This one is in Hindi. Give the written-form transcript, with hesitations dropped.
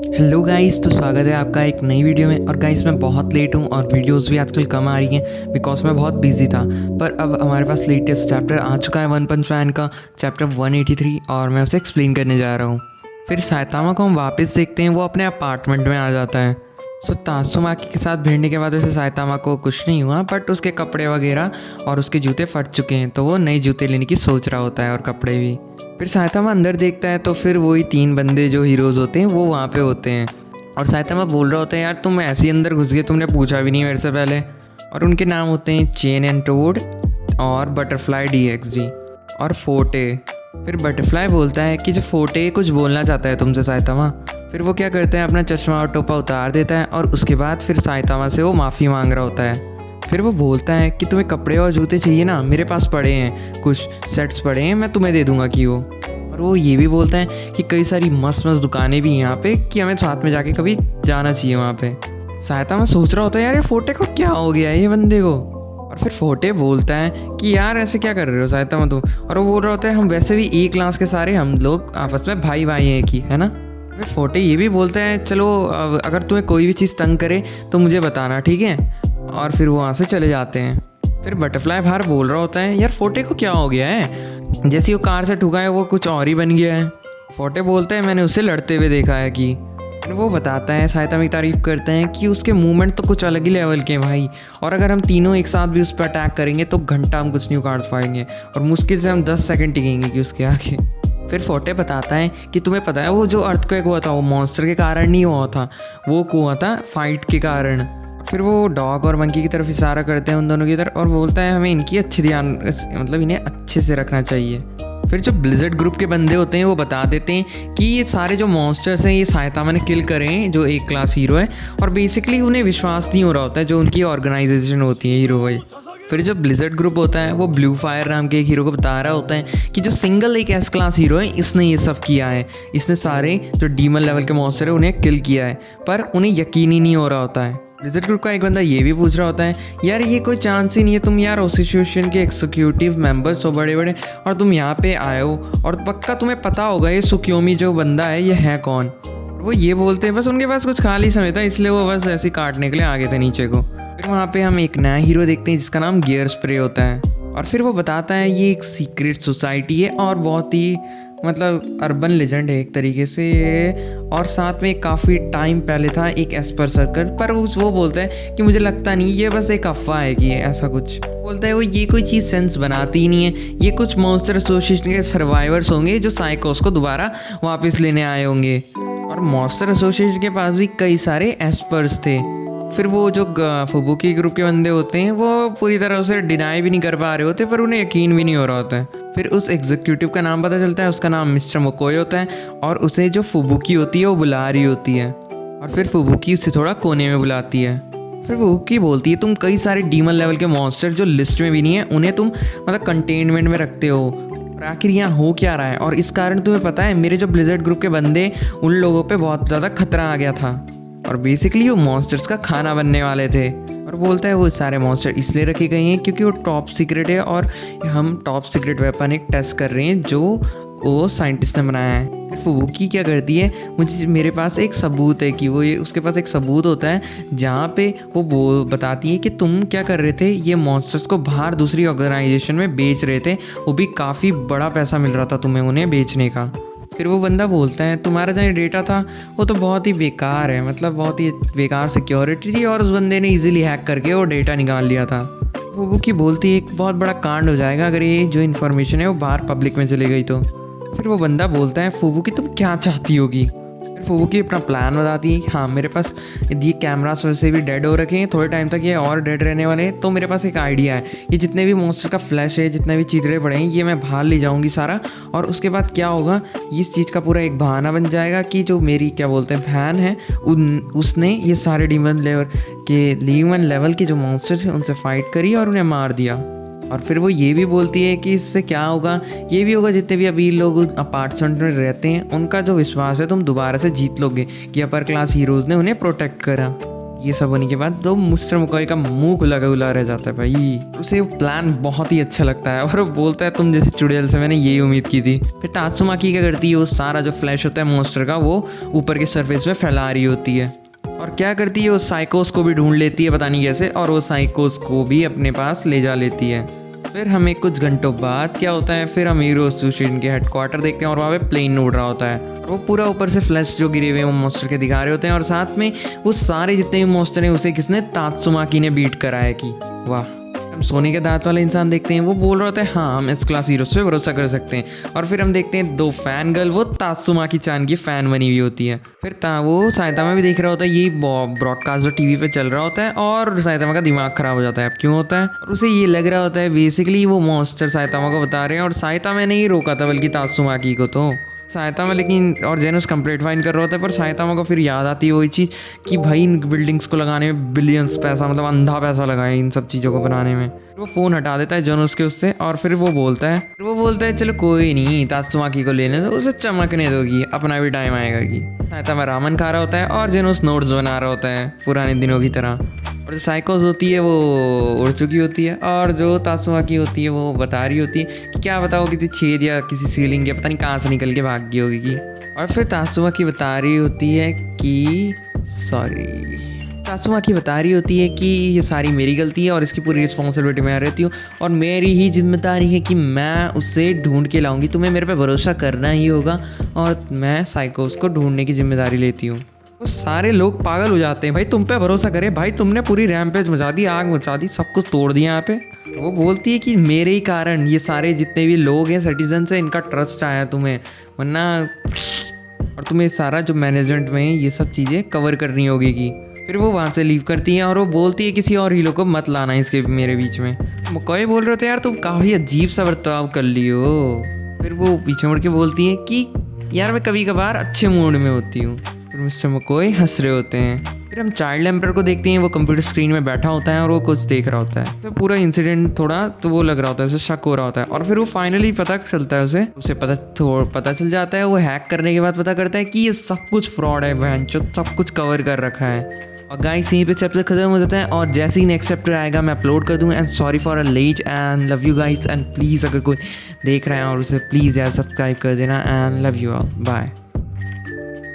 हेलो गाइस, तो स्वागत है आपका एक नई वीडियो में। और गाइस मैं बहुत लेट हूँ और वीडियोस भी आजकल कम आ रही हैं बिकॉज मैं बहुत बिजी था। पर अब हमारे पास लेटेस्ट चैप्टर आ चुका है वन पंच मैन का, चैप्टर 183, और मैं उसे एक्सप्लेन करने जा रहा हूँ। फिर साइतामा को हम वापस देखते हैं, वो अपने अपार्टमेंट में आ जाता है। सो तात्सुमाकी के साथ भिड़ने के बाद वैसे साइतामा को कुछ नहीं हुआ, बट उसके कपड़े वगैरह और उसके जूते फट चुके हैं, तो वो नए जूते लेने की सोच रहा होता है और कपड़े भी। फिर साइतामा अंदर देखता है तो फिर वही 3 बंदे जो हीरोज़ होते हैं वो वहाँ पे होते हैं। और साइतामा बोल रहा होता है, यार तुम ऐसे ही अंदर घुस गए, तुमने पूछा भी नहीं मेरे से पहले। और उनके नाम होते हैं चेन एंड टोड और बटरफ्लाई DXD और फोटे। फिर बटरफ्लाई बोलता है कि जो फोटे कुछ बोलना चाहता है तुमसे साइतामा। फिर वो क्या करते हैं, अपना चश्मा और टोपा उतार देता है और उसके बाद फिर साइतामा से वो माफ़ी मांग रहा होता है। फिर वो बोलता है कि तुम्हें कपड़े और जूते चाहिए ना, मेरे पास पड़े हैं, कुछ सेट्स पड़े हैं, मैं तुम्हें दे दूंगा कि वो। और वो ये भी बोलता है कि कई सारी मस्त मस्त दुकानें भी हैं यहाँ पे, कि हमें साथ में जाके कभी जाना चाहिए वहाँ पे। साइतामा सोच रहा होता है, यार ये फोटे को क्या हो गया है ये बंदे को। और फिर फोटे बोलता है कि यार ऐसे क्या कर रहे हो साइतामा तुम। और वो बोल रहा होता है, हम वैसे भी एक क्लास के सारे हम लोग आपस में भाई भाई हैं कि, है ना। फिर फोटे ये भी बोलता है, चलो अगर तुम्हें कोई भी चीज़ तंग करे तो मुझे बताना, ठीक है। और फिर वो वहाँ से चले जाते हैं। फिर बटरफ्लाई बाहर बोल रहा होता है, यार फोटे को क्या हो गया है, जैसे वो कार से ठुका है वो कुछ और ही बन गया है। फोटे बोलता है, मैंने उसे लड़ते हुए देखा है कि। फिर वो बताता है, साइतामा की तारीफ करते हैं कि उसके मूवमेंट तो कुछ अलग ही लेवल के हैं भाई, और अगर हम तीनों एक साथ भी उस पर अटैक करेंगे तो घंटा हम कुछ नहीं उखाड़ पाएंगे, और मुश्किल से हम 10 सेकंड टिकेंगे कि उसके आगे। फिर फोटे बताता है कि तुम्हें पता है वो जो अर्थक्वेक हुआ था वो मॉन्स्टर के कारण नहीं हुआ था, वो हुआ था फाइट के कारण। फिर वो डॉग और मंकी की तरफ इशारा करते हैं, उन दोनों की तरफ, और बोलता है हमें इनकी अच्छी ध्यान, मतलब इन्हें अच्छे से रखना चाहिए। फिर जो ब्लिज़र्ड ग्रुप के बंदे होते हैं वो बता देते हैं कि ये सारे जो मॉन्स्टर्स हैं ये साइतामा ने किल करे हैं, जो एक क्लास हीरो है, और बेसिकली उन्हें विश्वास नहीं हो रहा होता है जो उनकी ऑर्गेनाइजेशन होती है हीरो वाइज। फिर जो ब्लिज़र्ड ग्रुप होता है वो ब्लू फायर नाम के एक हीरो को बता रहा होता है कि जो सिंगल एक S क्लास हीरो है इसने ये सब किया है, इसने सारे जो डीमन लेवल के मॉन्स्टर है उन्हें किल किया है, पर उन्हें यकीन ही नहीं हो रहा होता है। ब्लिज़र्ड ग्रुप का एक बंदा ये भी पूछ रहा होता है, यार ये कोई चांस ही नहीं है, तुम यार एसोसिएशन के एग्जीक्यूटिव मेंबर्स हो बड़े बड़े, और तुम यहाँ पे आए हो, और पक्का तुम्हें पता होगा ये सुकियोमी जो बंदा है ये है कौन। वो ये बोलते हैं, बस उनके पास कुछ खाली समय था इसलिए वो बस ऐसे काटने के लिए आ गए थे नीचे को। फिर वहाँ पे हम एक नया हीरो देखते हैं जिसका नाम गियर स्प्रे होता है। और फिर वो बताता है ये एक सीक्रेट सोसाइटी है और बहुत ही मतलब अर्बन लेजेंड है एक तरीके से, और साथ में काफ़ी टाइम पहले था एक एस्पर सर्कल, पर वो बोलता है कि मुझे लगता नहीं, ये बस एक अफवाह है कि ऐसा कुछ बोलता है वो, ये कोई चीज़ सेंस बनाती ही नहीं है, ये कुछ मॉन्स्टर एसोसिएशन के सर्वाइवर्स होंगे जो साइकोस को दोबारा वापस लेने आए होंगे। और मॉन्स्टर एसोसिएशन के पास भी कई सारे एस्पर्स थे। फिर वो जो फुबुकी ग्रुप के बंदे होते हैं वो पूरी तरह उसे डिनाई भी नहीं कर पा रहे होते, पर उन्हें यकीन भी नहीं हो रहा होता है। फिर उस एग्जीक्यूटिव का नाम पता चलता है, उसका नाम मिस्टर मोकोय होता है, और उसे जो फुबुकी होती है वो बुला रही होती है। और फिर फुबुकी उसे थोड़ा कोने में बुलाती है। फिर फुबुकी बोलती है, तुम कई सारे डीमन लेवल के मॉन्स्टर जो लिस्ट में भी नहीं है उन्हें तुम मतलब कंटेनमेंट में रखते हो, और आखिर यहाँ हो क्या रहा है, और इस कारण तुम्हें पता है मेरे जो ब्लिज़र्ड ग्रुप के बंदे उन लोगों पे बहुत ज़्यादा खतरा आ गया था, और बेसिकली वो मॉन्स्टर्स का खाना बनने वाले थे। और बोलता है वो सारे मॉन्स्टर इसलिए रखे गए हैं क्योंकि वो टॉप सीक्रेट है, और हम टॉप सीक्रेट वेपन एक टेस्ट कर रहे हैं जो वो साइंटिस्ट ने बनाया है। फुबुकी क्या करती है, मेरे पास एक सबूत है कि वो ये, उसके पास एक सबूत होता है जहाँ पे वो बताती है कि तुम क्या कर रहे थे, ये मॉन्स्टर्स को बाहर दूसरी ऑर्गेनाइजेशन में बेच रहे थे, वो भी काफ़ी बड़ा पैसा मिल रहा था तुम्हें उन्हें बेचने का। फिर वो बंदा बोलता है, तुम्हारा जहाँ डेटा था वो तो बहुत ही बेकार है, मतलब बहुत ही बेकार सिक्योरिटी थी, और उस बंदे ने इजीली हैक करके वो डेटा निकाल लिया था। फुबुकी बोलती है एक बहुत बड़ा कांड हो जाएगा अगर ये जो इन्फॉर्मेशन है वो बाहर पब्लिक में चली गई तो। फिर वो बंदा बोलता है, फुबुकी तुम क्या चाहती होगी। फिर फुबुकी अपना प्लान बताती है, हाँ मेरे पास ये कैमरास वैसे भी डेड हो रखे हैं, थोड़े टाइम तक ये और डेड रहने वाले हैं, तो मेरे पास एक आइडिया है, ये जितने भी मॉन्स्टर का फ्लैश है, जितने भी चीतरे पड़े हैं, ये मैं बाहर ले जाऊंगी सारा, और उसके बाद क्या होगा, इस चीज़ का पूरा एक बहाना बन जाएगा कि जो मेरी क्या बोलते हैं फैन है उसने ये सारे डीमन लेवल के जो मॉन्स्टर्स हैं उनसे फाइट करी और उन्हें मार दिया। और फिर वो ये भी बोलती है कि इससे क्या होगा, ये भी होगा जितने भी अभी लोग अपार्टमेंट में रहते हैं उनका जो विश्वास है तुम दोबारा से जीत लोगे कि अपर क्लास हीरोज़ ने उन्हें प्रोटेक्ट करा। ये सब होने के बाद तो मिस्टर मकॉय का मुंह खुला का खुला रह जाता है भाई। उसे वो प्लान बहुत ही अच्छा लगता है और वो बोलता है तुम जैसी चुड़ैल से मैंने यही उम्मीद की थी। फिर तात्सुमाकी क्या करती है, वो सारा जो फ्लैश होता है मॉन्स्टर का वो ऊपर के सरफेस पे फैला रही होती है। और क्या करती है, वो साइकोस को भी ढूंढ लेती है, पता नहीं कैसे, और वो साइकोस को भी अपने पास ले जा लेती है। फिर हमें कुछ घंटों बाद क्या होता है, फिर हम हीरो एसोसिएशन के हेडक्वार्टर देखते हैं और वहाँ पे प्लेन उड़ रहा होता है। वो पूरा ऊपर से फ्लैश जो गिरे हुए हैं वो मॉन्स्टर के दिखा रहे होते हैं और साथ में वो सारे जितने भी मॉन्स्टर हैं उसे किसने, तात्सुमाकी ने बीट करा है कि वाह। हम सोने के दांत वाले इंसान देखते हैं, वो बोल रहा होता है हाँ हम इस क्लास हीरोज पे भरोसा कर सकते हैं। और फिर हम देखते हैं 2 फैन गर्ल, वो तात्सुमाकी चान की फ़ैन बनी हुई होती है। फिर वो साइतामा भी देख रहा होता है ये ब्रॉडकास्ट जो टीवी पे चल रहा होता है और साइतामा का दिमाग खराब हो जाता है। अब क्यों होता है, और उसे ये लग रहा होता है बेसिकली वो मॉन्स्टर साइतामा को बता रहे हैं और साइतामा ने ही रोका था बल्कि तात्सुमाकी को। तो साइतामा लेकिन और जेनोस कंप्लीट फाइन कर रहा होता है, पर साइतामा को फिर याद आती है वही चीज़ कि भाई इन बिल्डिंग्स को लगाने में बिलियंस पैसा, मतलब अंधा पैसा लगाए इन सब चीज़ों को बनाने में। वो फ़ोन हटा देता है जेनोस के उससे और फिर वो बोलता है चलो कोई नहीं, तात्सुमाकी को लेने दो, उसे चमकने दोगी, अपना भी टाइम आएगा कि। साइतामा रामन खा रहा होता है और जेनोस नोट्स बना रहा होता है पुराने दिनों की तरह। और जो साइकोस होती है वो उड़ चुकी होती है और जो तात्सुमाकी होती है वो बता रही होती है कि क्या बताओ किसी छेद या किसी सीलिंग या पता नहीं कहाँ से निकल के भाग गई होगी। और फिर तात्सुमाकी बता रही होती है कि ये सारी मेरी गलती है और इसकी पूरी रिस्पॉन्सिबिलिटी मैं रहती हूँ और मेरी ही जिम्मेदारी है कि मैं उसे ढूंढ के लाऊंगी, तुम्हें मेरे पे भरोसा करना ही होगा और मैं साइकोस को ढूंढने की जिम्मेदारी लेती हूँ। तो सारे लोग पागल हो जाते हैं, भाई तुम पे भरोसा करे, भाई तुमने पूरी रैम्पेज मचा दी, आग मचा दी, सब कुछ तोड़ दिया यहाँ पे। वो बोलती है कि मेरे ही कारण ये सारे जितने भी लोग हैं सिटीजन से इनका ट्रस्ट आया तुम्हें, वरना और तुम्हें सारा जो मैनेजमेंट में ये सब चीज़ें कवर करनी होगी की। फिर वो वहाँ से लीव करती हैं और वो बोलती है किसी और हीरो को मत लाना इसके मेरे बीच में। मकॉय बोल रहे थे यार तुम काफ़ी अजीब सा बर्ताव कर ली हो। फिर वो पीछे मुड़ के बोलती है कि यार मैं कभी कभार अच्छे मूड में होती हूँ। फिर मिस्टर मकॉय हंस रहे होते हैं। फिर हम चाइल्ड एम्पर को देखते हैं, वो कंप्यूटर स्क्रीन में बैठा होता है और वो कुछ देख रहा होता है। तो पूरा इंसिडेंट थोड़ा तो वो लग रहा होता है, उसे शक हो रहा होता है और फिर वो फाइनली पता चलता है उसे पता चल जाता है। वो हैक करने के बाद पता करता है कि ये सब कुछ फ्रॉड है, भैंचोद सब कुछ कवर कर रखा है। और गाइस यहीं पे चैप्टर खत्म हो जाता है और जैसे ही नेक्स्ट चैप्टर आएगा मैं अपलोड कर दूँ। And sorry for a late and love you guys and please अगर कोई देख रहे हैं और उसे प्लीज़ यार सब्सक्राइब कर देना and love you all, bye.